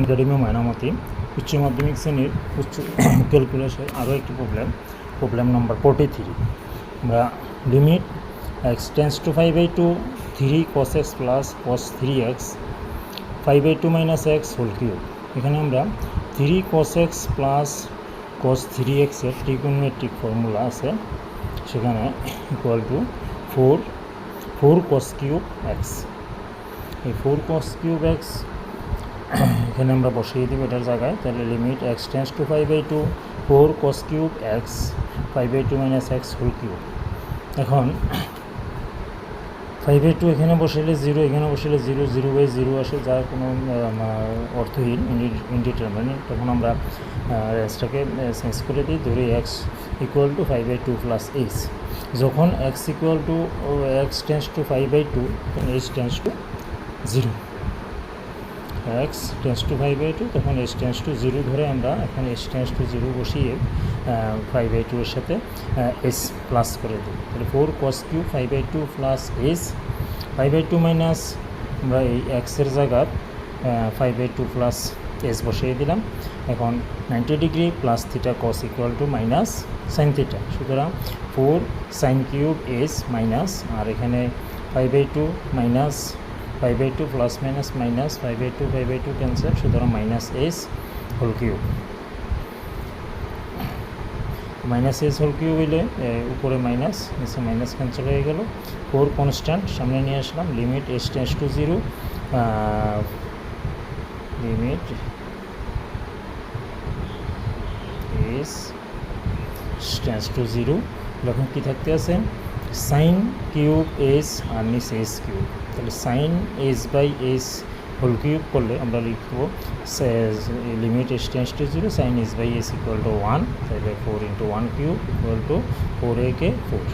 Academy Mainamati উচ্চ মাধ্যমিক শ্রেণীর উচ্চ ক্যালকুলাসের আরও একটি প্রবলেম নম্বর 43। আমরা limit x tends to 5/2 3 cos x plus cos 3x 5/2 minus x whole cube. এখানে আমরা 3 cos x plus cos 3x এর ট্রিগোনোমেট্রিক ফর্মুলা আছে, সেখানে equal to 4 cos cube x. এই 4 cos কিউব এক্স এখানে আমরা বসিয়ে দিব এটার জায়গায়। তাহলে limit x tends to 5/2 4 cos cube x 5/2 minus x whole cube. এখন 5/2 এখানে বসাইলে 0, এখানে বসাইলে 0, 0/0 আসে, যার কোনো অর্থহীন, ইনডিটারমিনেট। তখন আমরা এক্সটাকে চেঞ্জ করে দিই, ধরি X equal to 5/2 plus H. যখন X equal to X tends to 5/2 তখন H tends to 0। X tends to 5/2 তখন এইচ টেন্স টু 0 ধরে আমরা এখন এইচ টেন্স টু 0 বসিয়ে 5/2 এর সাথে এস প্লাস করে দিই। তাহলে 4 cos cube 5/2 plus S 5/2 minus আমরা এই এক্সের জায়গায় 5/2 প্লাস এস বসিয়ে দিলাম। এখন 90 degree plus theta cos equal to minus sine theta. সুতরাং 4 সাইন কিউব এস মাইনাস, আর এখানে 5/2 minus 5/2 plus minus minus 5/2 cancel, সুতরাং minus S whole cube. Minus S whole cube হইলে উপরে মাইনাস, নিচে মাইনাস ক্যান্সেল হয়ে গেল। 4 কনস্ট্যান্ট সামনে নিয়ে আসলাম। Limit S tends to 0 limit S tends to 0। যখন কী থাকতে আছে সাইন কিউব এস আর নিচে এস কিউব। তাহলে sine x by x whole cube করলে আমরা লিখব limit S tends to 0 sine x by x equal to 1। তাহলে 4 × 1 কিউব ইকুয়াল টু 4 × 4।